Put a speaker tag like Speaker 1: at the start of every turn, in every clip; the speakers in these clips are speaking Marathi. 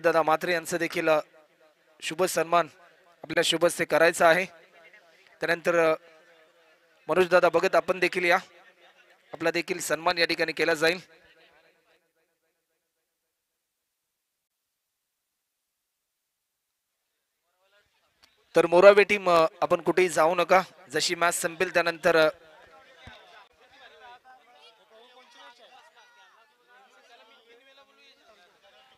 Speaker 1: दादा म्हात्रे यांचं देखील शुभ सन्मान आपल्या शुभ हस्ते करायचा आहे। त्यानंतर मनोज दादा बघत आपण देखील या, आपला देखील सन्मान या ठिकाणी केला जाईल। तर मोरावे टीम आपण कुठेही जाऊ नका, जशी मॅच संपेल त्यानंतर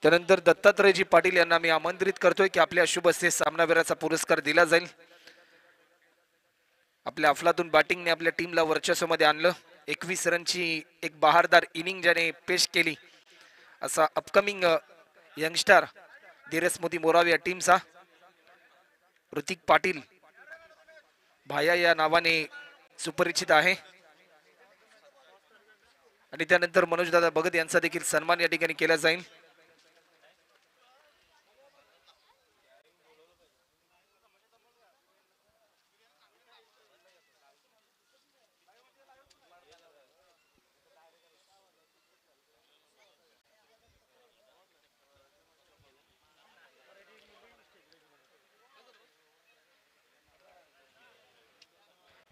Speaker 1: त्यानंतर दत्तात्रयजी पाटील यांना मी आमंत्रित करतोय की आपल्या शुभ हस्ते सामनावीराचा पुरस्कार दिला जाईल। आपल्या अफलातून बॅटिंगने आपल्या टीमला वर्चस्वामध्ये आणलं, 21 रनची एक बहारदार इनिंग ज्याने पेश केली असा अपकमिंग यंगस्टर धीरज मोदी मोरावे या टीमचा ऋतिक पाटील भाया या नावाने सुपरिचित आहे। आणि त्यानंतर मनोज दादा भगत यांचा देखील सन्मान या ठिकाणी केला जाईल।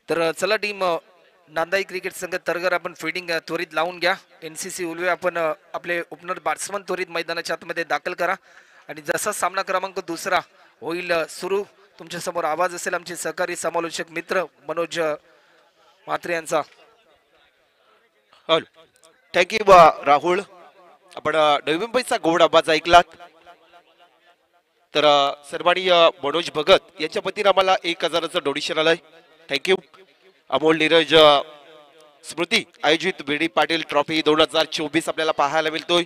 Speaker 1: तर चला टीम नांदाई क्रिकेट संघ तरगर आपण फिल्डिंग त्वरित लावून घ्या। एनसीसी उलवे आपण आपले ओपनर बॅट्समन त्वरित मैदानाच्या आतमध्ये दाखल करा आणि जसा सामना क्रमांक दुसरा होईल सुरू तुमच्या समोर आवाज असेल आमचे सहकारी समालोचक मित्र मनोज म्हात्रे यांचा।
Speaker 2: Hello, thank you Rahul. आपण नवी मुंबईचा गोड आवाज ऐकलात। तर सन्माननीय मनोज भगत यांच्या वतीने आम्हाला 1000चं डोनेशन आलंय, थँक्यू। अमोल नीरज स्मृती आयोजित बीडी पाटील ट्रॉफी 2024 आपल्याला पाहायला मिळतोय।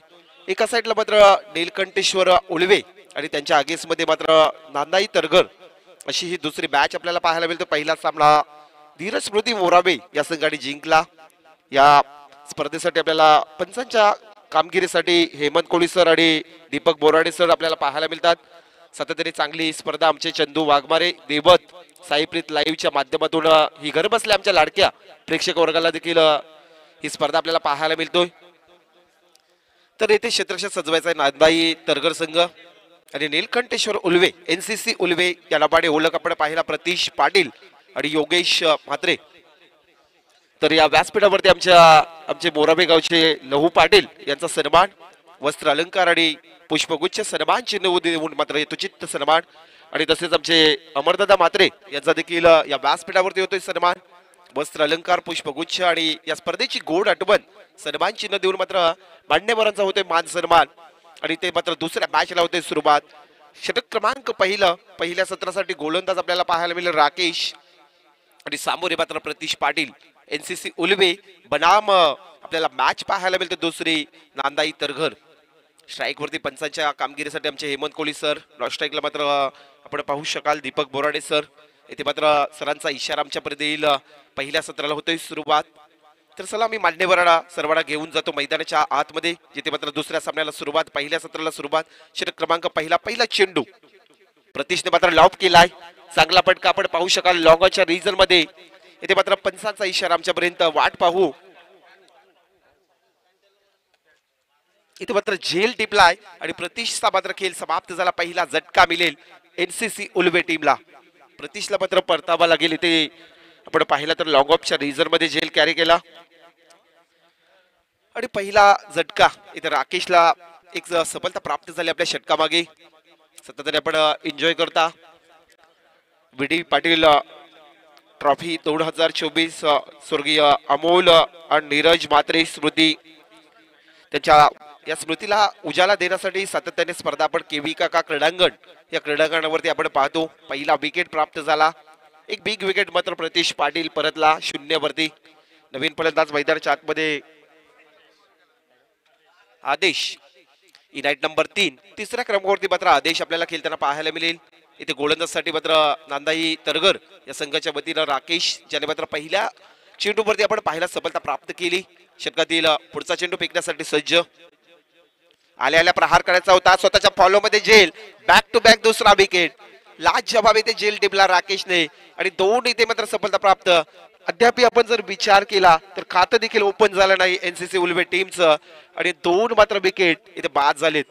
Speaker 2: एका साईडला मात्र नीलकंठेश्वर उलवे आणि त्यांच्या अगेन्स्ट मध्ये मात्र नांदाई तरगर अशी ही दुसरी मॅच आपल्याला पाहायला मिळतो। पहिला सामना धीरज स्मृती मोरावे या संघाने जिंकला। या स्पर्धेसाठी आपल्याला पंचांच्या कामगिरीसाठी हेमंत कोळी सर आणि दीपक बोराडे सर आपल्याला पाहायला मिळतात। सातत्याने चांगली स्पर्धा आमचे चंदू वाघमारे देवत साईप्रीत लाईव्हच्या माध्यमातून ही घर बसल्या आमच्या लाडक्या प्रेक्षक वर्गाला देखील ही स्पर्धा आपल्याला पाहायला मिळतोय। तर येथे क्षेत्ररक्षक सजवायचा आहे नांदाई तरगर संघ आणि नीलकंठेश्वर उलवे एनसीसी उलवे या नावाने ओळख आपण पाहिला प्रतीश पाटील आणि योगेश म्हात्रे। तर या व्यासपीठावरती आमचे मोराबे गावचे लहू पाटील यांचा सन्मान वस्त्र अलंकार आणि पुष्पगुच्छ सन्मान चिन्ह देऊन मात्र यथोचित सन्मान आणि तसेच आमचे अमरदादा म्हात्रे यांचा देखील या व्यासपीठावरती होतोय सन्मान वस्त्र अलंकार पुष्पगुच्छ आणि या स्पर्धेची गोड आठवण सन्मान चिन्ह देऊन मात्र मान्यवरांचा होतोय मान सन्मान आणि ते मात्र दुसऱ्या मॅचला होते सुरुवात। षटक क्रमांक पहिल्या सत्रासाठी गोलंदाज आपल्याला पाहायला मिळेल राकेश आणि सामोरे मात्र प्रतीश पाटील एनसीसी उलवे बनाम आपल्याला मॅच पाहायला मिळते दुसरी नांदाई तरघर। स्ट्राईक वरती पंचांच्या कामगिरीसाठी आमचे हेमंत कोळी सर, नॉन स्ट्राईकला मात्र आपण पाहू शकाल दीपक बोराडे सर। येथे मात्र सरांचा इशारा आमच्यापर्यंत येईल पहिल्या सत्राला होतोय सुरुवात। तर चला मी मान्यवरांना सर्वांना घेऊन जातो मैदानाच्या आतमध्ये जिथे मात्र दुसऱ्या सामन्याला सुरुवात पहिल्या सत्राला सुरुवात। षटक क्रमांक पहिला चेंडू प्रतीशने मात्र लॉप केलाय, चांगला पटका आपण पाहू शकाल लॉंगच्या रिजन मध्ये। येथे मात्र पंचांचा इशारा आमच्यापर्यंत वाट पाहू। इथे मात्र झेल टिपलाय आणि प्रतीशचा मात्र खेळ समाप्त झाला। पहिला झटका मिळेल एनसीसी उलवे टीमला। प्रतीशला मात्र परतावा लागेल। इथे आपण पाहिला तर लॉंग ऑफच्या रिझर्व मध्ये झेल कॅरी केला आणि पहिला झटका इथे राकेशला एक सफलता प्राप्त झाली आपल्या षटकामागे। सतत आपण एन्जॉय करता बीडी पाटील ट्रॉफी 2024 स्वर्गीय अमोल आणि नीरज म्हात्रे स्मृती त्यांच्या या स्मृतीला उजाला देण्यासाठी सातत्याने स्पर्धा आपण केवी काका क्रीडांगण या क्रीडांगणावरती आपण पाहतो। पहिला विकेट प्राप्त झाला, एक बिग विकेट मात्र प्रतीश पाटील परतला 0 वरती। नवीन फलंदाज मैदानाच्या आतमध्ये आदेश इनाईट नंबर 3 तिसऱ्या क्रमांकावरती मात्र आदेश आपल्याला खेळताना पाहायला मिळेल। इथे गोलंदाजसाठी मात्र नांदाई तरगर या संघाच्या वतीनं राकेश ज्याने मात्र पहिल्या चेंडूवरती आपण पाहिला सफलता प्राप्त केली। षटकातील पुढचा चेंडू फेकण्यासाठी सज्ज आल्या प्रहार करायचा होता स्वतःच्या फॉलो मध्ये झेल बॅक टू बॅक दुसरा विकेट लाजवाब इथे झेल टिपला राकेशने आणि 2 इथे मात्र सफलता प्राप्त। अद्याप आपण जर विचार केला तर खातं देखील ओपन झालं नाही एनसीसी उलवे टीमचं आणि 2 मात्र विकेट इथे बाद झालेत।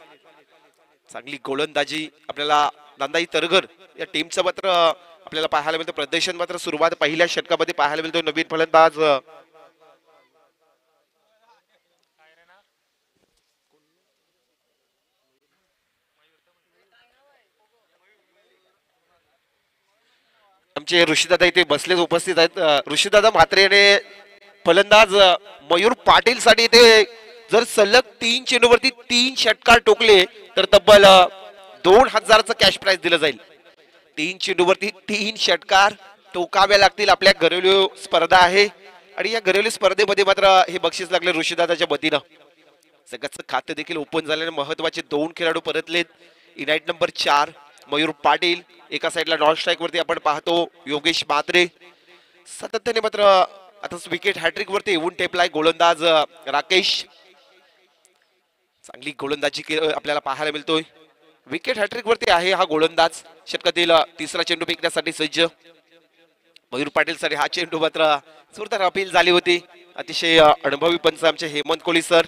Speaker 2: चांगली गोलंदाजी आपल्याला नांदाई तरगर या टीमचं मात्र आपल्याला पाहायला मिळतं. प्रदर्शन मात्र सुरुवात पहिल्या षटकामध्ये पाहायला मिळतो. नवीन फलंदाज आमचे ऋषीदादा इथे बसलेच उपस्थित आहेत. ऋषीदादा म्हात्रे आणि फलंदाज मयूर पाटील साठी ते जर सलग 3 चेंडूवरती 3 षटकार टोकले तर तब्बल 2000चं कॅश प्राइज दिलं जाईल. 3 चेंडूवरती 3 षटकार टोकावे लागतील. आपल्या घरेलू स्पर्धा आहे आणि या घरेलू स्पर्धेमध्ये मात्र हे बक्षीस लागले ऋषीदादाच्या वतीनं. सगळ्याचं खातं देखील ओपन झाल्याने महत्वाचे 2 खेळाडू परतलेत. इनाईट नंबर 4 मयूर पाटील, एका साईडला नॉन स्ट्राईक वरती आपण पाहतो योगेश म्हात्रे. सातत्याने मात्र आता विकेट हॅट्रिक वरती येऊन टेपलाय गोलंदाज राकेश. चांगली गोलंदाजी आपल्याला पाहायला मिळतोय. विकेट हॅट्रिक वरती आहे हा गोलंदाज. षटकातील तिसरा चेंडू फेकण्यासाठी सज्ज. मयूर पाटील साठी हा चेंडू मात्र जोरदार अपील झाली होती. अतिशय अनुभवी पंच आमचे हेमंत कोहली सर,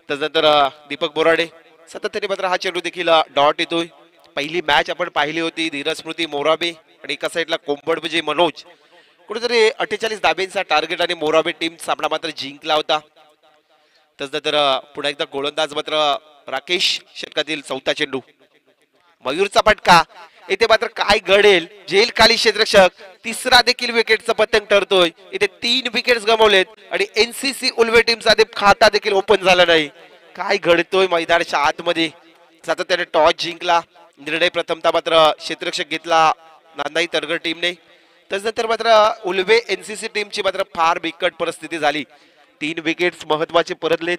Speaker 2: त्यानंतर दीपक बोराडे. सातत्याने मात्र हा चेंडू देखील डॉट येतोय. पहिली मॅच आपण पाहिली होती धीरज स्मृती मोराबे आणि एका साईडला कोंबड म्हणजे मनोज. कुठेतरी 48 धाब्यांचा टार्गेट आणि मोराबे टीम सामना मात्र जिंकला होता. त्यानंतर पुन्हा एकदा गोलंदाज मात्र राकेश. षटकातील चौथा चेंडू मयूरचा फटका. इथे मात्र काय घडेल, जेल खाली क्षेत्ररक्षक. तिसरा देखील विकेटचा पतंग ठरतोय. इथे 3 विकेट्स गमावलेत आणि एनसीसी उल्वे टीमचा खाता देखील ओपन झाला नाही. काय घडतोय मैदानाच्या आतमध्ये. सातत्याने टॉस जिंकला. निर्णय प्रथमता मात्र क्षेत्ररक्षक घेतला नांदाई तरगर टीमने. त्यानंतर मात्र उल्वे एनसीसी टीमची मात्र फार बिकट परिस्थिती झाली. 3 विकेट्स महत्वाचे परतलेत.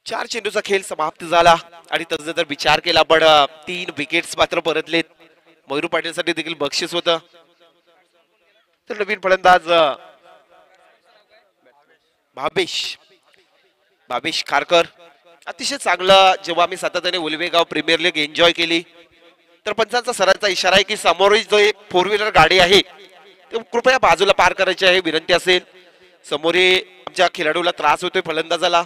Speaker 2: चार चेंडूचा खेळ समाप्त झाला आणि त्यानंतर विचार केला पण 3 विकेट्स मात्र परतलेत. मयूर पाटील साठी देखील बक्षीस होतं. तर नवीन फलंदाज भावेश खारकर. अतिशय चांगलं. जेव्हा आम्ही सातत्याने उल्वेगाव प्रीमियर लीग एन्जॉय केली तर पंचांचा सरांचा इशारा आहे की समोर जो एक 4 व्हीलर गाडी आहे ते कृपया बाजूला पार करायची आहे विनंती असेल. समोर आमच्या खेळाडूला त्रास होतोय फलंदाजाला,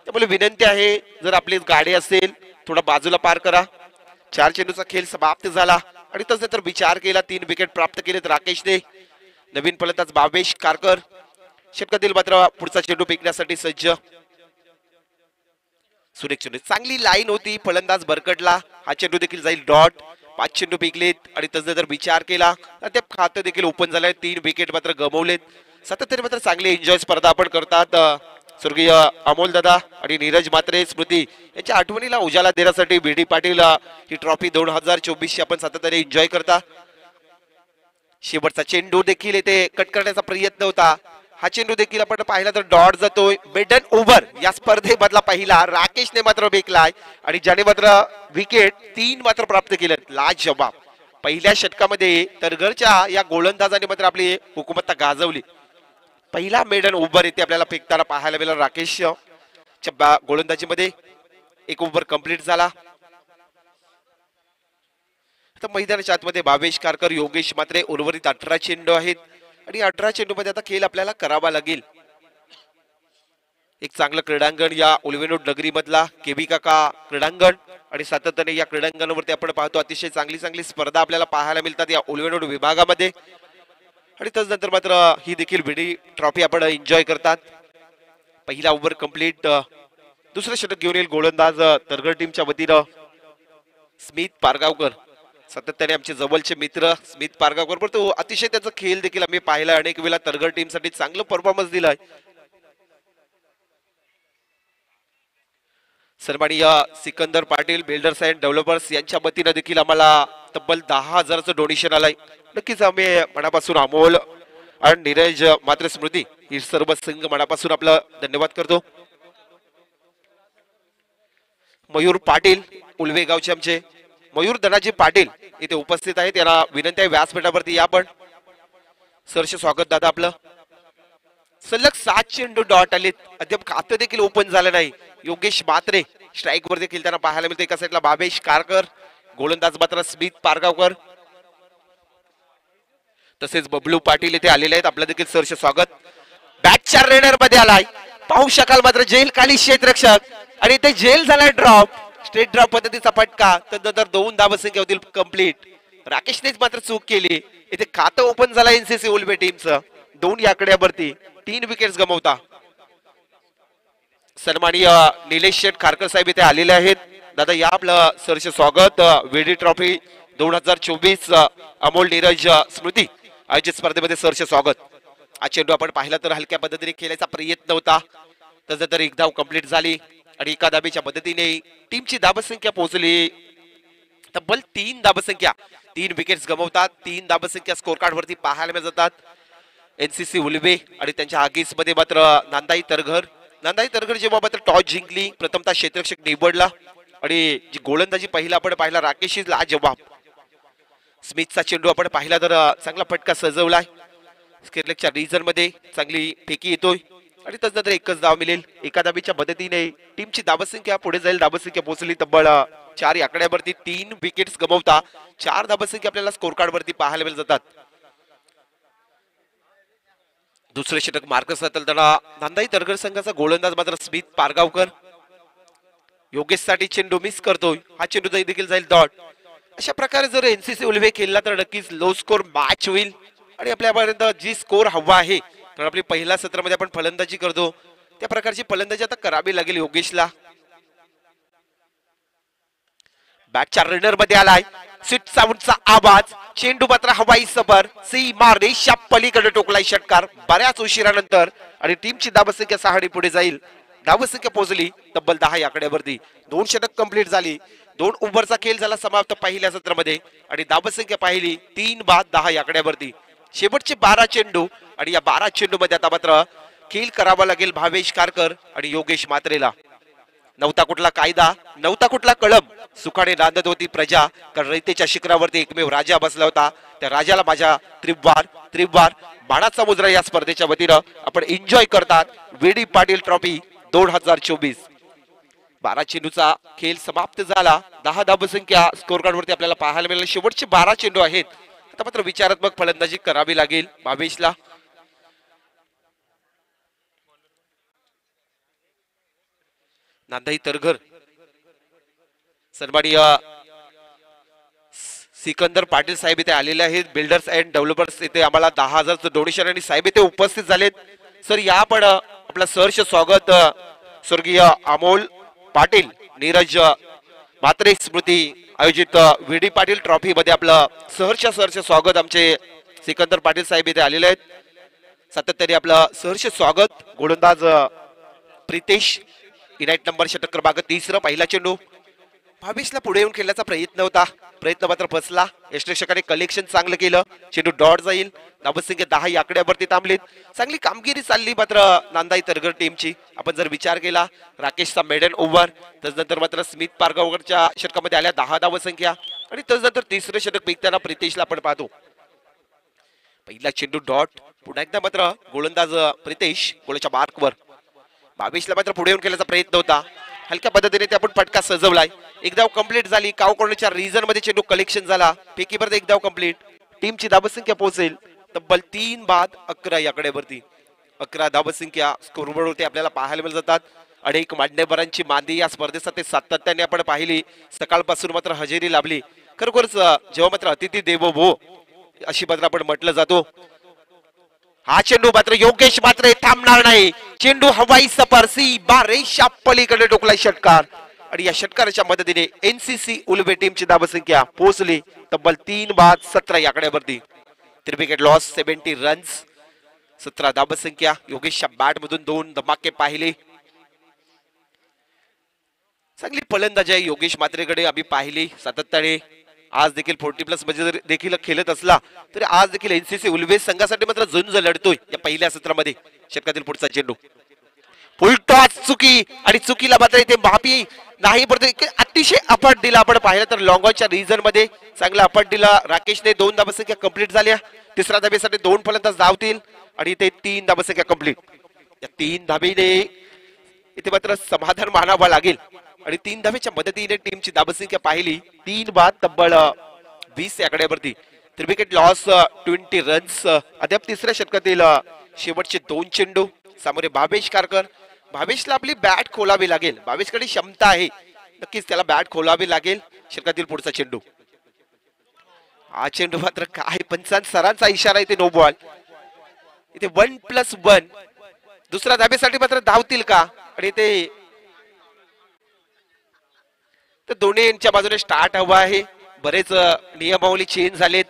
Speaker 2: त्यामुळे विनंती आहे जर आपली गाडी असेल थोडा बाजूला पार करा. 4 चेंडूचा खेळ समाप्त झाला आणि त्यानंतर विचार केला. 3 विकेट प्राप्त केलेत राकेशने. नवीन फलंदाज भावेश खारकर. षटकातील मात्र पुढचा चेंडू फेकण्यासाठी सज्ज. सुरेख चेंडू, चांगली लाईन होती. फलंदाज भरकटला. हा चेंडू देखील जाईल डॉट. 5 चेंडू फेकलेत आणि त्यानंतर विचार केला ते खातं देखील ओपन झालंय. 3 विकेट मात्र गमावलेत. सातत्याने मात्र चांगली एन्जॉय स्पर्धा आपण करतात. स्वर्गीय अमोल दादा आणि नीरज म्हात्रे स्मृती यांच्या आठवणीला उजाला देण्यासाठी बीडी पाटील ही ट्रॉफी 2024 आपण सातत्याने एन्जॉय करता. शेवटचा चेंडू देखील येथे कट करण्याचा प्रयत्न होता. हा चेंडू देखील आपण पाहिला तर डॉट जातोय. मेडन ओव्हर या स्पर्धेमधला पहिला राकेशने मात्र बेकलाय आणि ज्याने मात्र विकेट 3 मात्र प्राप्त केलेत. लाजवाब. पहिल्या षटकामध्ये तरघरच्या या गोलंदाजाने मात्र आपली हुकूमत गाजवली. पहिला मेडन ओव्हर येथे आपल्याला फेकताना पाहायला मिळाला राकेशच्या गोलंदाजीमध्ये. 1 ओव्हर कंप्लीट झाला. आता मैदानाच्या आतमध्ये भावेश खारकर, योगेश म्हात्रे. उर्वरित 18 चेंडू आहेत आणि 18 चेंडू मध्ये आता खेळ आपल्याला करावा लागेल. एक चांगलं क्रीडांगण या उल्वेनोड नगरी मधला केबी काका क्रीडांगण आणि सातत्याने या क्रीडांगणावरती आपण पाहतो अतिशय चांगली स्पर्धा आपल्याला पाहायला मिळतात या उल्वेनोड विभागामध्ये. आणि त्यानंतर मात्र ही देखील बीडी ट्रॉफी आपण एन्जॉय करतात. पहिला ओव्हर कंप्लीट. दुसरं षटक घेऊन येईल गोलंदाज तरगर टीमच्या वतीनं स्मित पारगावकर. सातत्याने आमचे जवळचे मित्र स्मित पारगावकर, परंतु अतिशय त्याचा खेळ देखील आम्ही पाहिला. अनेक वेळा तरगर टीम साठी चांगलं परफॉर्मन्स दिलाय. सन्माननीय Sikandar Patil builders and developers यांच्या वतीनं देखील आम्हाला तब्बल 10,000चं डोनेशन आलंय. नक्कीच आम्ही मनापासून अमोल आणि नीरज मात्र स्मृती ही सर्व संघ मनापासून आपलं धन्यवाद करतो. मयूर पाटील उल्वे गावचे आमचे मयूर धनाजी पाटील इथे उपस्थित आहेत. त्यांना विनंती आहे व्यासपीठावरती या. पण सरचे स्वागत दादा आपलं. सलग 7 चेंडू डॉट आलेत. अद्याप खातं देखील ओपन झालं नाही. योगेश म्हात्रे स्ट्राईक वर देखील त्यांना पाहायला मिळते. एका साईडला भावेश खारकर, गोलंदाज मात्र स्मित पारगावकर. तसेच बबलू पाटील इथे आलेले आहेत, आपलं देखील सहर्ष स्वागत. बॅटच्या रेडर मध्ये आलाय, पाहू शकाल मात्र जेल खाली क्षेत्ररक्षक आणि इथे जेल झालाय ड्रॉप, स्ट्रेट ड्रॉप पद्धतीचा फटका. त्यानंतर 2 धावसंख्या होतील कंप्लीट. राकेशनेच मात्र चूक केली, इथे खातं ओपन झालं एनसीसी उलवे टीमचं. 2 आकड्यावरती 3 विकेट्स गमावता. सन्माननीय निलेश शेठ खारकर साहेब इथे आलेले आहेत. दादा या आपलं सहर्ष स्वागत. वेडी ट्रॉफी 2024 अमोल नीरज स्मृती आयोजित स्पर्धेमध्ये सहर्ष स्वागत. हा चेंडू आपण पाहिला तर हलक्या पद्धतीने खेळायचा प्रयत्न होता, तसं तर एक धाव कंप्लीट झाली आणि एका धाबेच्या मदतीने टीमची धाबसंख्या पोहोचली तब्बल 3 धाबसंख्या. 3 विकेट्स गमावतात. 3 धाबसंख्या स्कोर कार्ड वरती पाहायला जातात एनसीसी उलवे आणि त्यांच्या आगीस मध्ये मात्र नांदाई तरघर. नांदाई तरघर जेव्हा मात्र टॉस जिंकली, प्रथमतः क्षेत्ररक्षक निवडला आणि जी गोलंदाजी पहिला आपण पाहिला राकेश लाजवाब. स्मिथचा चेंडू आपण पाहिला तर चांगला फटका सजवलाय, स्केरलेकच्या रिजन मध्ये चांगली फेकी येतोय आणि त्यानंतर एकच धाव मिळेल. एका धाबीच्या मदतीने टीमची धाबसंख्या पुढे जाईल. धाबसंख्या पोहोचली तब्बल 4 आकड्यावरती. 3 विकेट्स गमावता 4 धाबसंख्या आपल्याला स्कोर कार्ड वरती पाहायला मिळत जातात. दुसरे षटक मार्कस त्यांना नांदाई तरघर संघाचा गोलंदाज मात्र स्मिथ पारगावकर. योगेश साठी चेंडू मिस करतोय, हा चेंडू देखील जाईल डॉट. अशा प्रकारे जर एनसीसी उलवे खेळला तर नक्कीच लो स्कोर मॅच होईल आणि आपल्यापर्यंत जी स्कोर हवा आहे, कारण आपली पहिल्या सत्रामध्ये आपण फलंदाजी करतो त्या प्रकारची फलंदाजी आता करावी लागेल योगेशला. बॅटच्या रनर मध्ये आलाय, स्वीट साऊंडचा आवाज, चेंडू मात्र हवाई सफर सीमा रेषा पलीकडे टोकलाय षटकार बऱ्याच उशिरानंतर आणि टीमची धावसंख्या 6 पुढे जाईल. धावसंख्या पोहोचली तब्बल 10 आकड्यावरती. 2 षटक कंप्लीट झाली. 2 ओव्हरचा खेळ झाला समाप्त पहिल्या सत्रामध्ये आणि धावसंख्या पाहिली 3 बाद 10 आकड्यावरती. शेवटचे 12 चेंडू आणि या 12 चेंडू मध्ये आता मात्र खेळ करावा लागेल भावेश खारकर आणि योगेश मात्रेला. नव्हता कुठला कायदा, नव्हता कुठला कळम, सुखाने नांदत होती प्रजा, कारण रयतेच्या शिखरावरती एकमेव राजा बसला होता. त्या राजाला माझ्या त्रिवार बाणाचा मुजरा या स्पर्धेच्या वतीनं आपण एन्जॉय करतात. वेडी पाटील ट्रॉफी 2024. 12 चेंडूचा खेळ समाप्त झाला. 10 धावसंख्या स्कोर कार्ड वरती आपल्याला पाहायला मिळाली. शेवटचे 12 चेंडू आहेत. आता मात्र विचारात्मक फलंदाजी करावी लागेल भावेशला. नांदाई तरघर सन्माननीय सिकंदर पाटील साहेब इथे आलेले आहेत. बिल्डर्स अँड डेव्हलपर्स इथे आम्हाला 10,000चं डोनेशन आणि साहेब इथे उपस्थित झालेत. सर या पण आपलं सहर्ष स्वागत. स्वर्गीय अमोल पाटील नीरज म्हात्रे स्मृती आयोजित व्हीडी पाटील ट्रॉफी मध्ये आपलं सहर्ष स्वागत. आमचे सिकंदर पाटील साहेब इथे आलेले आहेत. सातत्याने आपलं सहर्ष स्वागत. गोलंदाज प्रितेश इनाईट नंबर षटक क्रमांक 3. पहिला चेंडू भावेशला पुढे येऊन खेळण्याचा प्रयत्न होता, प्रयत्न मात्र फसला. यष्टरक्षकाने कलेक्शन चांगलं केलं. चेंडू डॉट जाईल. धावसंख्या 10 आकड्यावरती थांबलीत. चांगली कामगिरी चालली मात्र नांदाई तरघर टीमची. आपण जर विचार केला राकेशचा मेडन ओव्हर, त्यानंतर मात्र स्मिथ पारगावकरच्या षटकामध्ये आल्या 10 धावसंख्या आणि त्यानंतर तिसरं षटक विकताना प्रितेशला आपण पाहतो. पहिला चेंडू डॉट. पुन्हा एकदा मात्र गोलंदाज प्रितेश गोलाच्या मार्कवर. भावेशला मात्र पुढे येऊन खेळण्याचा प्रयत्न होता. हलक्या पद्धतीने ते आपण फटका सजवलाय. एक धाव कंप्लीट झाली. काव कॉर्नरच्या रिजन मध्ये चेंडू कलेक्शन झाला. फेकी परत एक धाव कंप्लीट. टीमची धावसंख्या पोहोचेल तब्बल 3 बाद 11 आकड्यावरती. 11 धावसंख्या स्कोरबोर्डवरती आपल्याला पाहायला मिळत जातात. अनेक मान्यवरांची मांदी या स्पर्धेसाठी सातत्याने आपण पाहिली. सकाळपासून मात्र हजेरी लाभली. खरोखरच जेव्हा मात्र अतिथी देवो भव अशी मात्र आपण म्हटलं जातो. हा चेंडू मात्र योगेश मात्र थांबणार नाही. चेंडू हवाई सफर सीमा रेषा पलीकडे टोकलाय षटकार आणि या षटकाराच्या मदतीने एनसीसी उलवे टीमची धावसंख्या पोहोचली तब्बल 3 बाद 17 आकड्यावरती. 3 विकेट लॉस 70 रन्स 17 धावसंख्या. योगेशच्या बॅट मधून 2 धमाके पाहिले. चांगली फलंदाजी आहे योगेश मात्रेकडे आम्ही पाहिली सातत्याने. आज देखील 40+ मध्ये देखील खेळत असला तरी आज देखील एनसीसी उलवे संघासाठी मात्र झुंज लढतोय या पहिल्या सत्रामध्ये. षटकातील पुढचा चेंडू फुलटॉस चुकी आणि चुकीला मात्र इथे माफी नाही, परंतु अतिशय अपट दिला. आपण पाहिलं तर लॉंगॉनच्या रिजन मध्ये चांगला अपट दिला. राकेशने 2 धावसंख्या कंप्लीट झाल्या. तिसऱ्या धाबेसाठी 2 फलंदाज धावतील आणि इथे 3 धावसंख्या कंप्लीट. या 3 धाबेने इथे मात्र समाधान मानावं लागेल आणि 3 धावेच्या मदतीने टीमची धावसंख्या पाहिली 3 बाद तब्बल 20 आकड्यावरती. 3 विकेट लॉस 20 रन्स. अद्याप तिसऱ्या षटकातील शेवटचे 2 चेंडू सामोरे भावेश कारकर. भावेशला आपली बॅट खोलावी लागेल. भावेशकडे क्षमता आहे, नक्कीच त्याला बॅट खोलावी लागेल. षटकातील पुढचा चेंडू. हा चेंडू मात्र काय सरांचा इशारा इथे नो बॉल. इथे 1+1. दुसऱ्या धाब्यासाठी मात्र धावतील का? आणि ते दोन्ही यांच्या बाजूने स्टार्ट हवा आहे. बरेच नियमावली चेंज झालेत,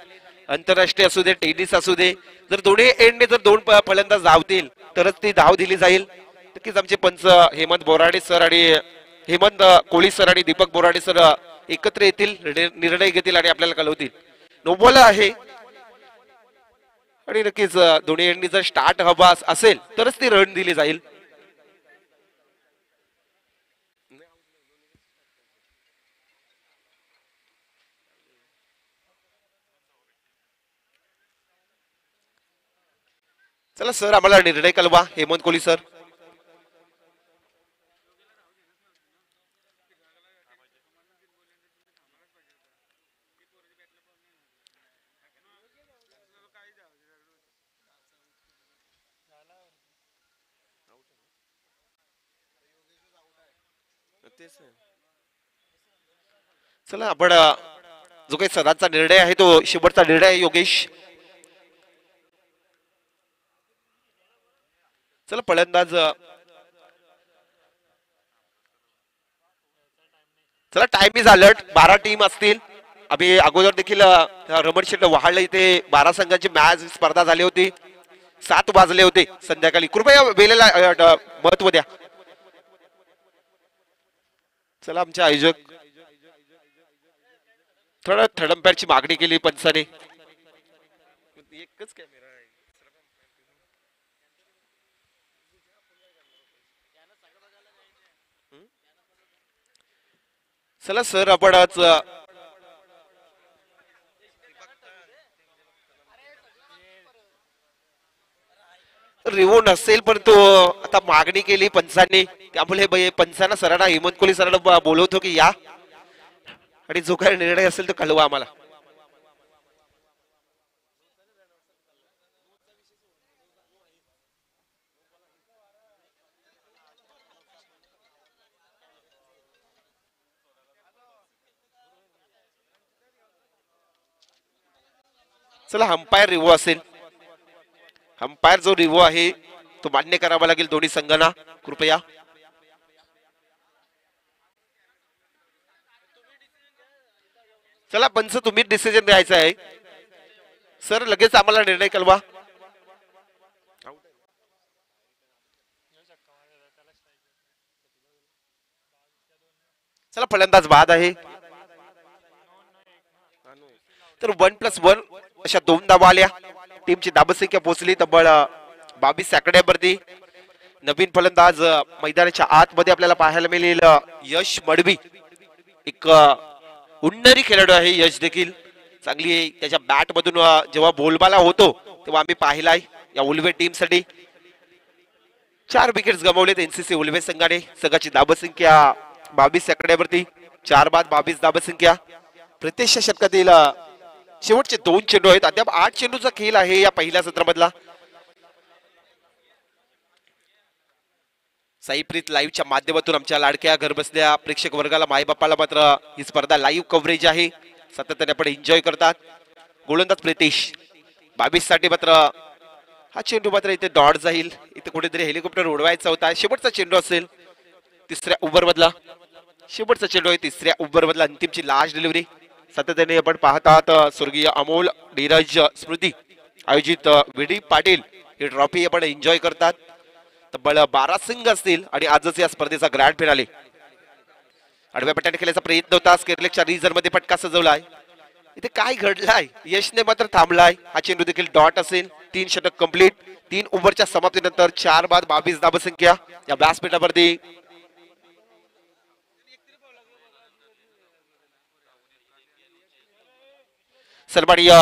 Speaker 2: आंतरराष्ट्रीय असू दे, टेनिस असू दे. जर दोन्ही एंडने जर 2 फलंदाज धावतील तरच ती धाव दिली जाईल. नक्कीच आमचे पंच हेमंत बोराडे सर आणि हेमंत कोळी सर आणि दीपक बोराडे सर एकत्र येतील, निर्णय घेतील आणि आपल्याला कळवतील. नो बॉल आहे आणि नक्कीच दोन्ही एंडनी जर स्टार्ट हवा असेल तरच ती रन दिली जाईल. चला सर, आम्हाला निर्णय कळवा. हेमंत कोहली सर. चला आपण जो काही सरांचा निर्णय आहे तो शेवटचा निर्णय आहे. योगेश. चला फलंदाज. चला टाइम इज अलर्ट. 12 टीम असतील. आम्ही अगोदर देखील रमण शेट वहाळला इथे 12 संघांची मॅच स्पर्धा झाली होती. 7 वाजले होते संध्याकाळी. कृपया वेळेला महत्व द्या. चला आमचे आयोजक थोडं थर्ड अंपायरची मागणी केली पंचाने. एकच कॅमेरा आहे. चला सर, आपण आज रिवो नसेल पण तो आता मागणी केली पंचांनी, त्यामुळे पंचांना सरांना हेमंत कोहली सरांना बोलवतो की या आणि जो काही निर्णय असेल तो कळवा आम्हाला. चला, अंपायर रिवो असेल. अंपायर जो रिवो आहे तो मान्य करावा लागेल दोन्ही संघांना. कृपया चला पंच, तुम्ही डिसिजन द्यायचा आहे सर. लगेच आम्हाला निर्णय कळवा. चला, फलंदाज बाद आहे. तर 1+1 अशा 2 धावा आल्या. टीमची धाबसंख्या पोहोचली तब्बल 22 आकड्यावरती. नवीन फलंदाज मैदानाच्या आतमध्ये आपल्याला पाहायला मिळेल यश मडवी. एक उन्नरी खेळाडू आहे यश देखील. चांगली त्याच्या बॅट मधून जेव्हा बोलबाला होतो तेव्हा आम्ही पाहिलाय या उल्वे टीम साठी. 4 विकेट्स गमावलेत एनसीसी उल्वे संघाने. संघाची धाबसंख्या 22 आकड्यावरती. 4 बाद 22 धाबसंख्या. प्रत्यक्ष षटकातील शेवटचे 2 चेंडू आहेत. अद्याप 8 चेंडूचा खेळ आहे या पहिल्या सत्रामधला. साईप्रीत लाईव्हच्या माध्यमातून आमच्या लाडक्या घरबसल्या प्रेक्षक वर्गाला, मायबापाला मात्र ही स्पर्धा लाईव्ह कव्हरेज आहे. सातत्याने आपण एन्जॉय करतात. गोलंदाज प्रितेश 22 साठी मात्र हा चेंडू मात्र इथे डॉट जाईल. इथे कुठेतरी हेलिकॉप्टर उडवायचा होता. शेवटचा चेंडू असेल तिसऱ्या ओव्हर मधला. शेवटचा चेंडू आहे तिसऱ्या ओव्हर मधला. अंतिमची लास्ट डिलिव्हरी. सातत्याने आपण पाहतात स्वर्गीय अमोल धीरज स्मृती आयोजित विडी पाटील ही ट्रॉफी आपण एन्जॉय करतात. तब्बल 12 संघ असतील आणि आजच या स्पर्धेचा ग्रँड फिनाले. आडव्या पट्ट्याने खेळायचा प्रयत्न होता. स्केरलेकच्या रिझर मध्ये फटका सजवलाय. इथे काय घडलाय? यशने मात्र थांबलाय. हा चेंडू देखील डॉट असेल. 3 षटक कंप्लीट. 3 ओव्हरच्या समाप्तीनंतर 4 बाद 22 धाबसंख्या या व्यासपीठावरती. सन्माननीय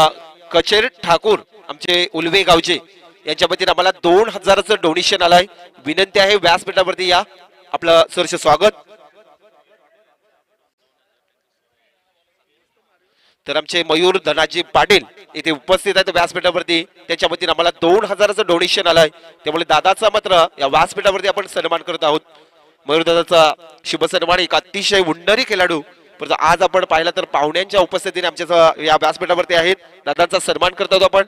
Speaker 2: कचेर ठाकूर आमचे उल्वे गावचे यांच्या वतीने आम्हाला 2000चं डोनेशन आलाय. विनंती आहे व्यासपीठावरती या. आपलं सरसे स्वागत. तर आमचे मयूर धनाजी पाटील इथे उपस्थित आहेत व्यासपीठावरती, त्यांच्या वतीने आम्हाला 2000चं डोनेशन आलंय, त्यामुळे दादाचा मात्र या व्यासपीठावरती आपण सन्मान करत आहोत. मयूर दादाचा शुभ सन्मान, एक अतिशय उन्नरी खेळाडू. परंतु आज आपण पाहिलं तर पाहुण्यांच्या उपस्थितीने आमच्या या व्यासपीठावरती आहेत, दादांचा सन्मान करत आहोत आपण.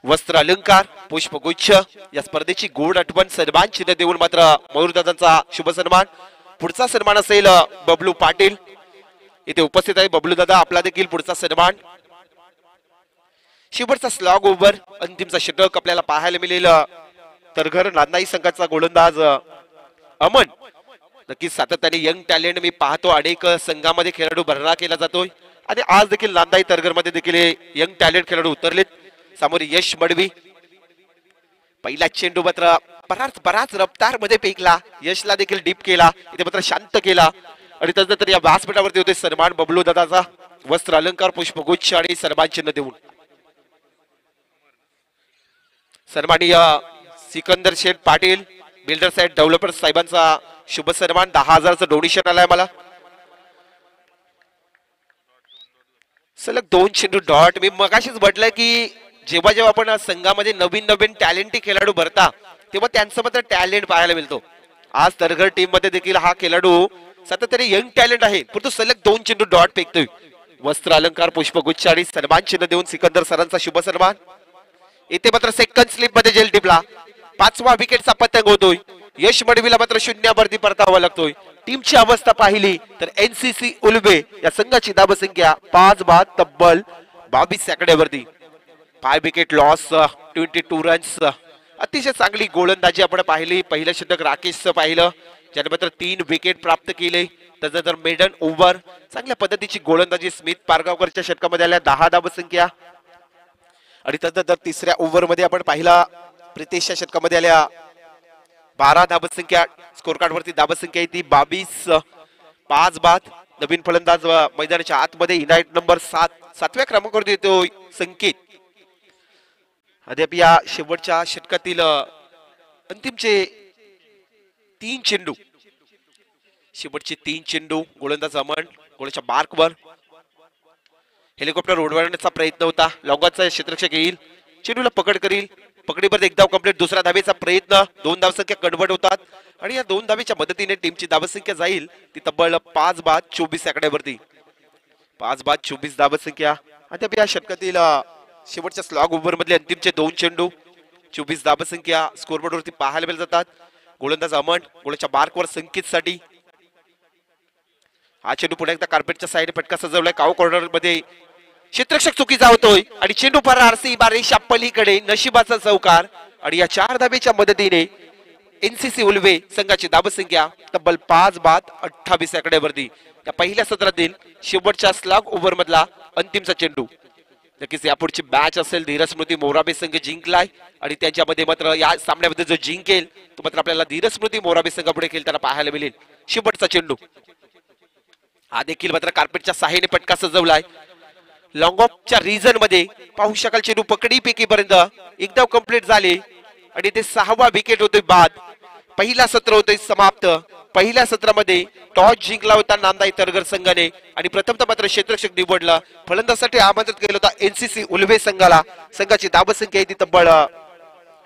Speaker 2: वस्त्र अलंकार, पुष्पगुच्छ या स्पर्धेची गोड आठवण, सन्मान चिन्ह देऊन मात्र मयूर दादांचा शुभ सन्मान. पुढचा सन्मान असेल बबलू पाटील, इथे उपस्थित आहे बबलू दादा, आपला देखील पुढचा सन्मान. शेवटचा स्लॉग ओव्हर, अंतिमचा षटक आपल्याला पाहायला मिळेल. तरघर नांदाई संघाचा गोलंदाज अमन. नक्कीच सातत्याने यंग टॅलेंट मी पाहतो, अनेक संघामध्ये खेळाडू भरणा केला जातोय आणि आज देखील नांदाई तरघर मध्ये देखील यंग टॅलेंट खेळाडू उतरलेत. समोर यश मडवी, पहिला चेंडू मात्र बराच रफ्तार मध्ये फेकला, यशला देखील डीप केला, इथे मात्र शांत केला. आणि त्यानंतर या व्यासपीठावरती होते सन्मान बबलू दादाचा, वस्त्र अलंकार, पुष्पगुच्छ आणि सन्मान चिन्ह देऊन. सन्माननीय सिकंदर शेठ पाटील, बिल्डर्स अँड डेव्हलपर्स साहेबांचा शुभ सन्मान, 10,000चं डोनेशन आलंय मला. सलग 2 चेंडू डॉट. मी मगाशीच म्हटलंय की जेव्हा जेव्हा आपण संघामध्ये नवीन नवीन टॅलेंटी खेळाडू भरता तेव्हा त्यांचं मात्र टॅलेंट पाहायला मिळतो. आज तरघर टीम मध्ये देखील हा खेळाडू सातत्याने यंग टॅलेंट आहे, परंतु सलग 2 चेंडू डॉट फेकतोय. वस्त्र अलंकार, पुष्पगुच्छ आणि सन्मान चिन्ह देऊन सिकंदर सरांचा शुभ सन्मान. इथे मात्र सेकंड स्लिप मध्ये जेल टिपला, 5वा विकेटचा पतंग होतोय. यश मडवीला मात्र शून्यावरती परतावा लागतोय. टीमची अवस्था पाहिली तर एनसीसी उल्वे या संघाची धावसंख्या 5 बाद तब्बल 22 सेकंदावरती. 5 विकेट लॉस, 22 रन्स. अतिशय चांगली गोलंदाजी आपण पाहिली. पहिलं षटक राकेशचं पाहिलं, ज्याने मात्र 3 विकेट प्राप्त केले. त्यानंतर मेडन ओव्हर, चांगल्या पद्धतीची गोलंदाजी स्मिथ पारगावकरच्या षटकामध्ये आल्या 10 धावसंख्या. आणि त्यानंतर तिसऱ्या ओव्हर मध्ये आपण पाहिला प्रितेशच्या षटकामध्ये आल्या 12 धावसंख्या. स्कोर कार्ड वरती धावसंख्या ती 22. 5 बाद. नवीन फलंदाज मैदानाच्या आतमध्ये इनायत नंबर 7व्या क्रमांकावरती येतो संकेत. अद्याप या शेवटच्या षटकातील अंतिमचे 3 चेंडू, शेवटचे 3 चेंडू. गोलंदाज अमन गोलाच्या मार्कवर, हेलिकॉप्टर उडवण्याचा प्रयत्न होता. लॉंगाचा क्षेत्ररक्षक येईल, चेंडूला पकड करील, पकडीवर एक धाव कंप्लीट. दुसऱ्या धावेचा प्रयत्न, 2 धावसंख्या कन्वर्ट होतात आणि या 2 धावेच्या मदतीने टीमची धावसंख्या जाईल ती तब्बल 5 बाद 24 सेकंदावरती. 5 बाद 24 धावसंख्या. अद्याप या षटकातील शेवटच्या स्लॉग ओव्हर मधले अंतिमचे 2 चेंडू, 24 धावसंख्या स्कोरबोर्ड वरती पाहायला मिळत जातात. गोलंदाज अमन गोलाच्या मार्कवर संकेतसाठी. हा चेंडू पुन्हा एकदा कार्पेटच्या साईडने फटका सजवलाय. काव कॉर्नर मध्ये क्षेत्ररक्षक चुकीचा होतोय आणि चेंडू पर आरसी बारेशा पलीकडे, नशिबाचा चौकार. आणि या 4 धावेच्या मदतीने एनसीसी उल्वे संघाची धावसंख्या तब्बल 5 बाद 28 सेकंदावरती. या पहिल्या सत्रातील शेवटच्या स्लॉग ओव्हर मधला अंतिमचा चेंडू. नक्कीच यापुढची मॅच असेल धीरज स्मृती मोराबे संघ जिंकलाय आणि त्यांच्यामध्ये मात्र या सामन्यामध्ये जो जिंकेल तो मात्र आपल्याला धीरज स्मृती मोराबे संघापुढे खेळताना पाहायला मिळेल. शेवटचा चेंडू हा देखील मात्र कार्पेटच्या साहाय्याने फटका सजवलाय. लॉंग ऑफच्या रिजन मध्ये पाहू शकाल चेंडू पकडी पेकीपर्यंत एकदम कंप्लीट झाले आणि ते 6वा विकेट होतोय बाद. पहिला सत्र होतोय समाप्त. पहिल्या सत्रामध्ये टॉस जिंकला होता नांदाई तरघर संघाने आणि प्रथमतः मात्र क्षेत्ररक्षक निवडला. फलंदाजासाठी आमंत्रित केलं होता एनसीसी उल्वे संघाला. संघाची धावसंख्या ती तब्बल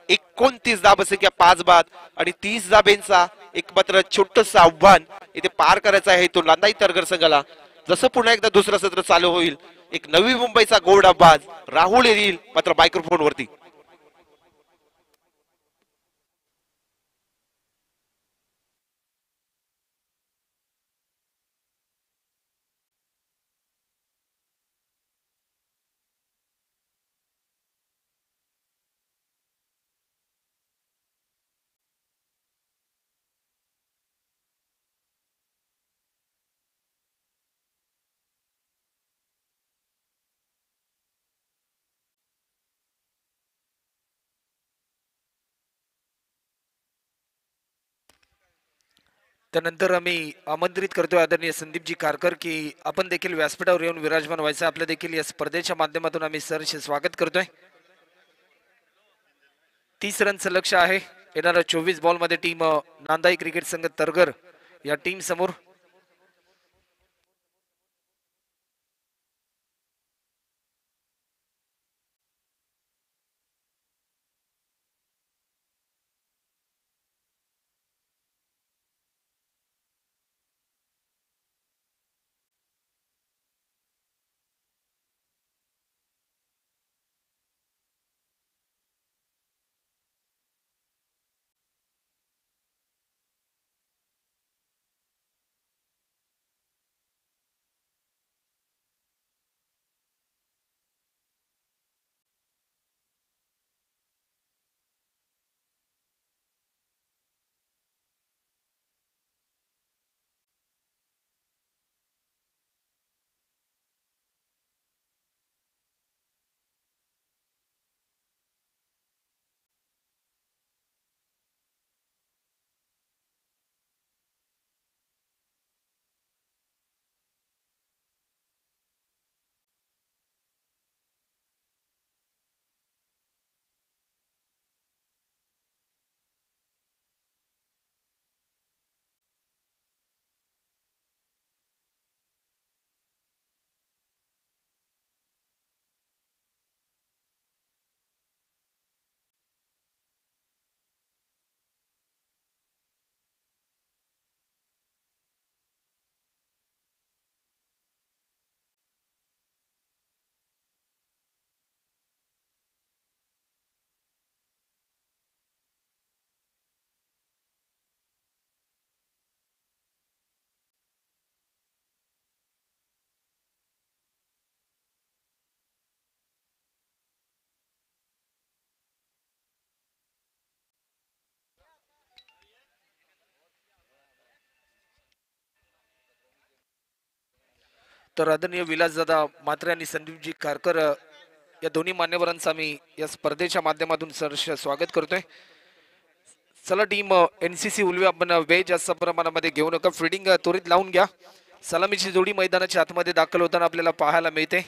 Speaker 2: 29 धावसंख्या 5 बाद आणि 30 धाब्यांचा एक मात्र छोटस आव्हान इथे पार करायचं आहे तो नांदाई तरघर संघाला. जसं पुन्हा एकदा दुसरं सत्र चालू होईल एक नवी मुंबईचा गोड आवाज राहुल येईल मात्र मायक्रोफोन वरती.
Speaker 1: त्यानंतर आम्ही आमंत्रित करतोय आदरणीय संदीपजी कारकर की आपण देखील व्यासपीठावर येऊन विराजमान व्हायचं. आपलं देखील या स्पर्धेच्या माध्यमातून आम्ही सरचे स्वागत करतोय. 30 रनचं लक्ष आहे. येणाऱ्या 24 बॉल मध्ये टीम नांदाई क्रिकेट संघ तरघर या टीम समोर तर आदरणीय विलासदादा म्हात्रे आणि संदीपजी कारकर या दोन्ही मान्यवरांचा मी या स्पर्धेच्या माध्यमातून सहर्ष स्वागत करतोय. चला टीम एनसीसी उलवे आपण वेळ जास्त प्रमाणामध्ये घेऊ नका, फिल्डिंग त्वरित लावून घ्या. सलामीची जोडी मैदानाच्या आतमध्ये दाखल होताना आपल्याला पाहायला मिळते.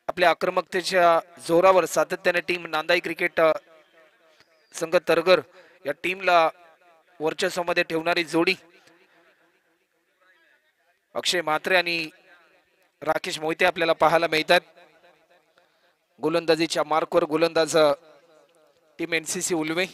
Speaker 1: आपल्या आक्रमकतेच्या जोरावर सातत्याने टीम नांदाई क्रिकेट संघ तरगर या टीमला वर्चस्वामध्ये ठेवणारी जोडी अक्षय म्हात्रे आणि राकेश मोहिते आपल्याला पाहायला मिळतात. गोलंदाजीच्या मार्कवर गोलंदाज टीम एनसीसी उलवे.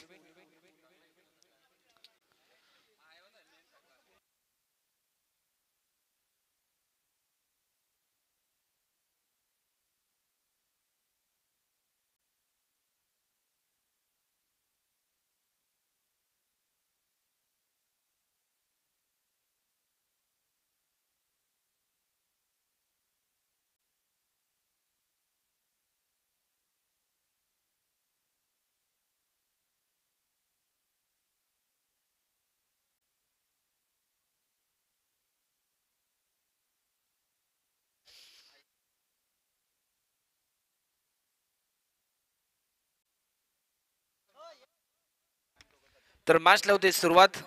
Speaker 1: तर मॅच लावते सुरुवात.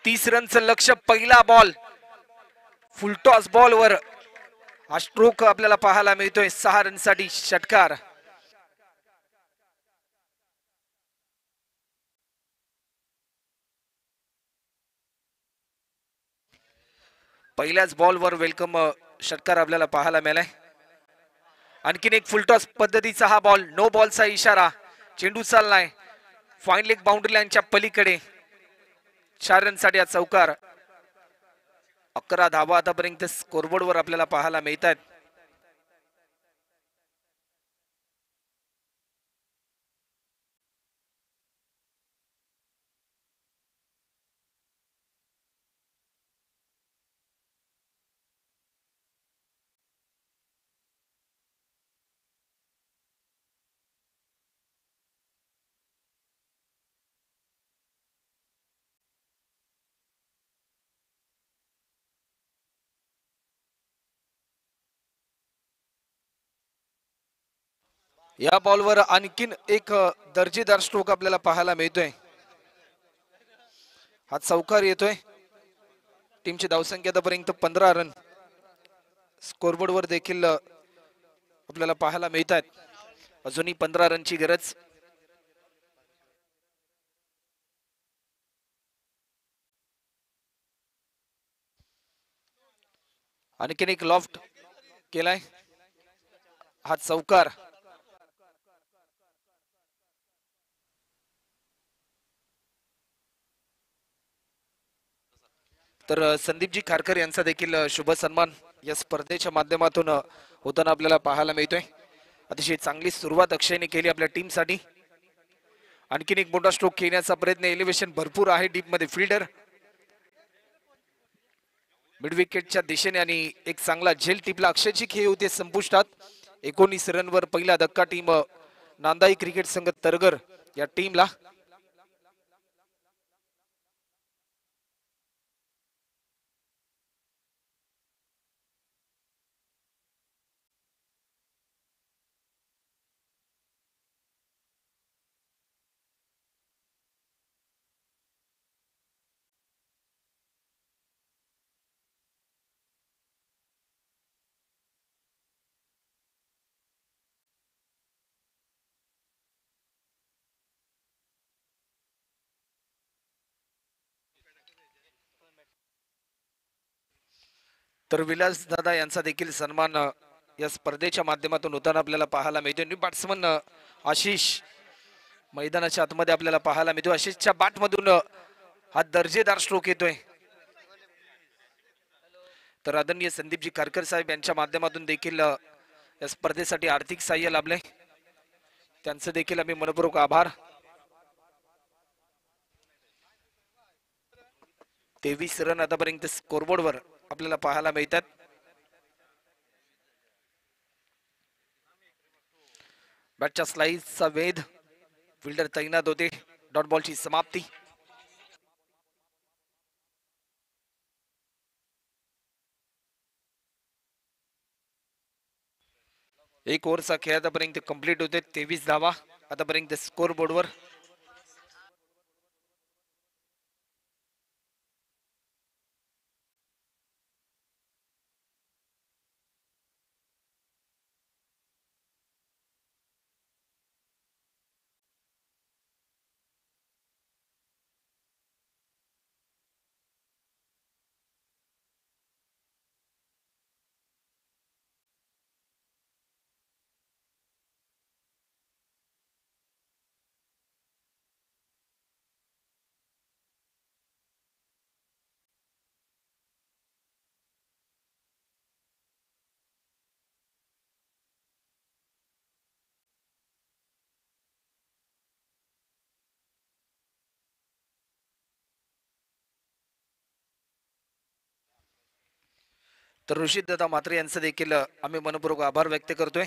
Speaker 1: 30 रनचं लक्ष, पहिला बॉल फुलटॉस बॉलवर हा स्ट्रोक आपल्याला पाहायला मिळतोय. 6 रनसाठी षटकार. पहिल्याच बॉलवर वेलकम षटकार आपल्याला पाहायला मिळालाय. आणखीन एक फुलटॉस पद्धतीचा हा बॉल, नो बॉलचा इशारा. चेंडू चाललाय फाईन लेग बाउंड्री लाईनच्या पलीकडे. 4 रनसाठी हा चौकार. 11 धावा आतापर्यंत स्कोरबोर्डवर आपल्याला पाहायला मिळतात. या बॉलवर आणखीन एक दर्जेदार स्ट्रोक आपल्याला पाहायला मिळतोय. हा चौकार येतोय. टीमची धावसंख्या आतापर्यंत 15 रन. स्कोरबोर्डवर देखील आपल्याला पाहायला मिळतात. अजूनही 15 रनची गरज. आणखीन एक लॉफ्ट केलाय. हा चौकार. तर संदीपजी खारकर यांचा देखील शुभ सन्मान या स्पर्धेच्या माध्यमातून होताना आपल्याला पाहायला मिळतोय. अतिशय चांगली सुरुवात अक्षयने केली आपल्या टीमसाठी. आणखीन एक मोठा स्ट्रोक खेळण्याचा प्रयत्न. एलिव्हेशन भरपूर आहे डीप मध्ये. फिल्डर मिड विकेटच्या दिशेने आणि एक चांगला झेल टिपला. अक्षयची खेळ होते संपुष्टात. 19 रनवर पहिला धक्का टीम नांदाई क्रिकेट संघ तरगर या टीमला. तर विलास दादा यांचा देखील सन्मान या स्पर्धेच्या माध्यमातून होताना आपल्याला पाहायला मिळतोय. न्यू बॅट्समन आशिष मैदानाच्या आतमध्ये आपल्याला पाहायला मिळतो. आशिषच्या बॅट मधून हा दर्जेदार स्ट्रोक येतोय. तर आदरणीय संदीपजी कारकर साहेब यांच्या माध्यमातून देखील या स्पर्धेसाठी आर्थिक सहाय्य लाभले. त्यांचे देखील आम्ही मनपूर्वक आभार. 23 रन आतापर्यंत स्कोरबोर्डवर आपल्याला पाहायला मिळतात. बॅटच्या स्लाइसचा वेध. फिल्डर तैनात होते. डॉट बॉलची समाप्ती. एक ओव्हरचा खेळ आतापर्यंत कंप्लीट होते 23 धावा आतापर्यंत स्कोर बोर्डवर. तर ऋषित दादा मात्रे यांचं देखील आम्ही मनपूर्वक आभार व्यक्त करतोय.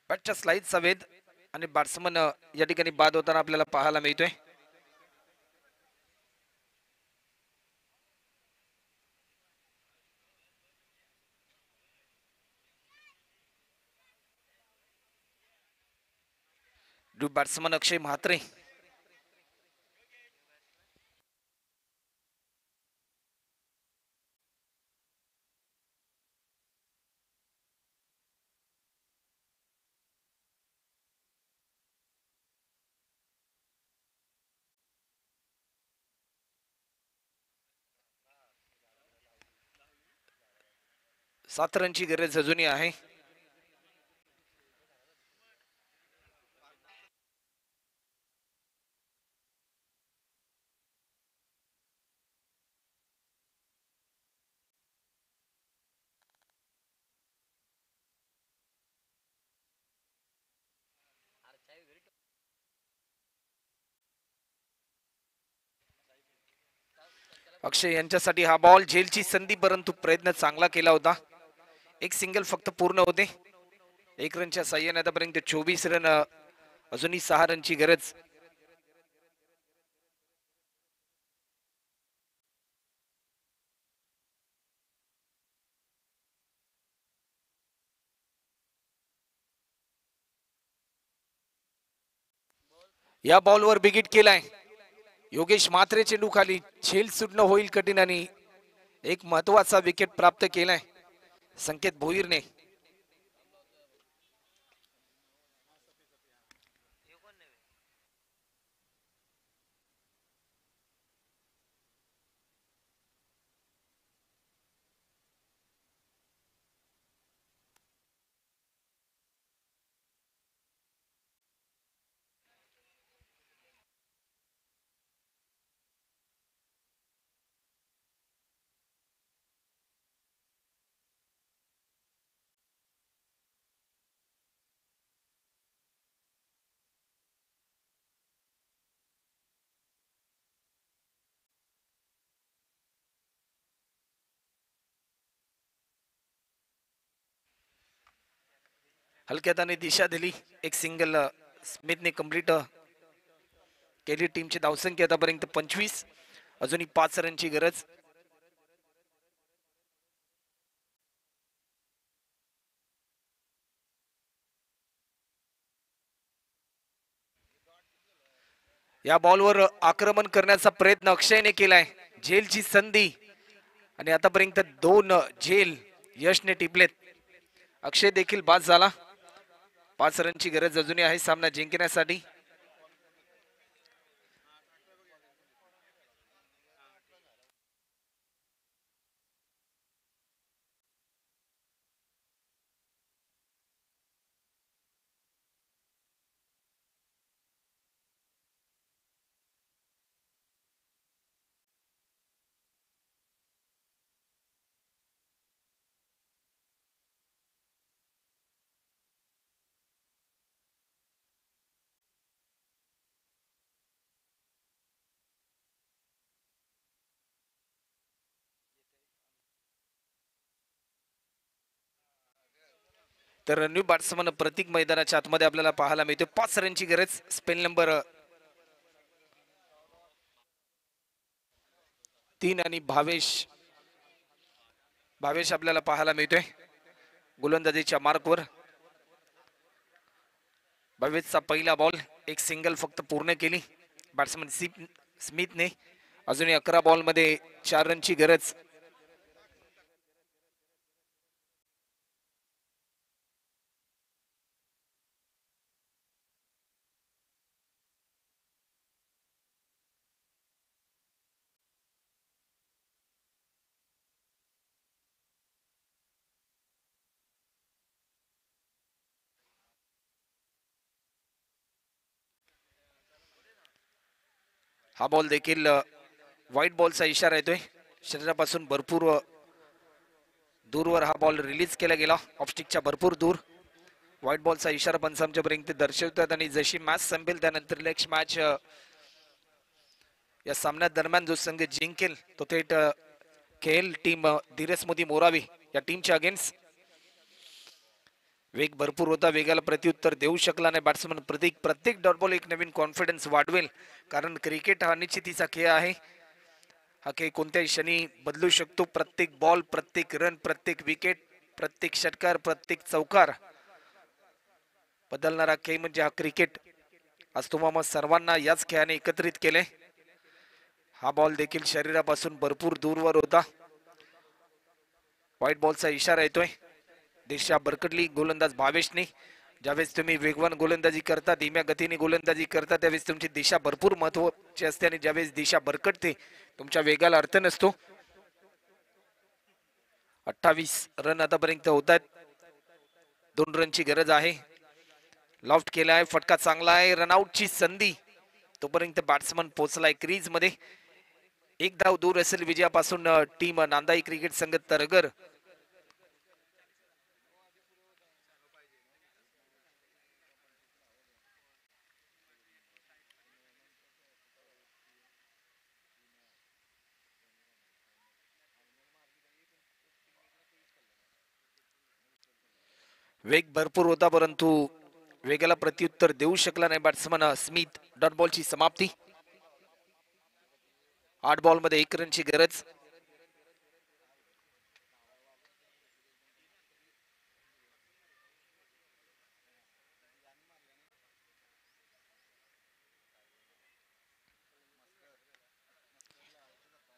Speaker 1: बॅटच्या स्लाइडचा वेध आणि बॅट्समन या ठिकाणी बाद होताना आपल्याला पाहायला मिळतोय. बॅट्समन अक्षय म्हात्रे सात रनची गरज अजूनही आहे. अक्षय यांच्यासाठी हा बॉल झेलची संधी, परंतु प्रयत्न चांगला केला होता. एक सिंगल फक्त पूर्ण होते. एक रनच्या साह्याने आतापर्यंत 24 रन. अजूनही 6 रनची गरज. या बॉलवर बिगिट केलाय योगेश म्हात्रे. चेंडू खाली, झेल सुटणं होईल कठीण आणि एक महत्वाचा विकेट प्राप्त केलाय संकेत भोईरने. हलक्यात आणि दिशा दिली. एक सिंगल स्मिथने कंप्लीट केली. टीमची धावसंख्या आतापर्यंत 25. अजूनही 5 रनची गरज. या बॉलवर आक्रमण करण्याचा प्रयत्न अक्षयने केलाय. झेलची संधी आणि आतापर्यंत 2 झेल यशने टिपलेत. अक्षय देखील बाद झाला. 5 रनची गरज अजूनही आहे सामना जिंकण्यासाठी. तर न्यू बॅट्समन प्रतीक मैदानाच्या आतमध्ये आपल्याला पाहायला मिळते. 5 रनची गरज. स्पेल नंबर 3 आणि भावेश आपल्याला पाहायला मिळतोय. गोलंदाजीच्या मार्कवर. 22चा पहिला बॉल, एक सिंगल फक्त पूर्ण केली बॅट्समन स्मिथने. अजूनही 11 बॉल मध्ये 4 रनची गरज. हा बॉल देखील व्हाईट बॉलचा इशारा येतोय. शरीरापासून भरपूर दूरवर हा बॉल रिलीज केला गेला, ऑफस्टिकच्या भरपूर दूर. व्हाईट बॉलचा इशारा पंच आमच्यापर्यंत दर्शवतात आणि जशी मॅच संपेल त्यानंतर नेक्स्ट मॅच या सामन्या दरम्यान जो संघ जिंकेल तो थेट खेळ टीम धीरज मोदी मोरावी या टीमच्या अगेन्स्ट. वेग भरपूर होता, वेगाला प्रत्युत्तर देऊ शकला नाही बॅट्समन प्रत्येक डॉट बॉल एक नवीन कॉन्फिडन्स वाढवेल, कारण क्रिकेट हा अनिश्चितीचा खेळ आहे. हा खेळ कोणत्याही क्षणी बदलू शकतो. प्रत्येक बॉल, प्रत्येक रन, प्रत्येक विकेट, प्रत्येक षटकार, प्रत्येक चौकार बदलणारा खेळ म्हणजे हा क्रिकेट. आज तुम्हाला सर्वांना याच खेळाने एकत्रित केले. हा बॉल देखील शरीरापासून भरपूर दूरवर होता. व्हाईट बॉलचा इशारा येतोय. दिशा भरकटली गोलंदाज भावेशने. ज्यावेळेस तुम्ही वेगवान गोलंदाजी करता, धीम्या गतीने गोलंदाजी करता, त्यावेळेस तुमची दिशा भरपूर महत्वाची असते आणि ज्यावेळेस दिशा भरकटते तुमच्या वेगाला अर्थ नसतो. 28 रन आतापर्यंत होत आहेत. 2 रनची गरज आहे. लॉफ्ट केला आहे, फटका चांगला आहे, रनआउटची संधी. तोपर्यंत बॅट्समन पोहोचलाय क्रीज मध्ये. एक धाव दूर असेल विजयापासून टीम नांदाई क्रिकेट संघ तरगर. वेग भरपूर होता परंतु वेगाला प्रत्युत्तर देऊ शकला नाही बॅट्समन स्मिथ. डॉट बॉलची समाप्ती. 8 बॉल मध्ये 1 रनची गरज.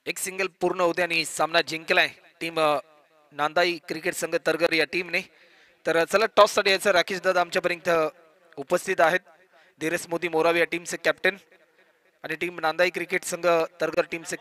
Speaker 1: एक सिंगल पूर्ण होते आणि सामना जिंकलाय टीम नांदाई क्रिकेट संघ तरगर या टीमने. तर चला टॉस साठी यायचं राकेश दादा आमच्यापर्यंत उपस्थित आहेत. धीरज मोदी मोरावी या टीमचे कॅप्टन आणि टीम नांदाई क्रिकेट संघ तरगर टीमचे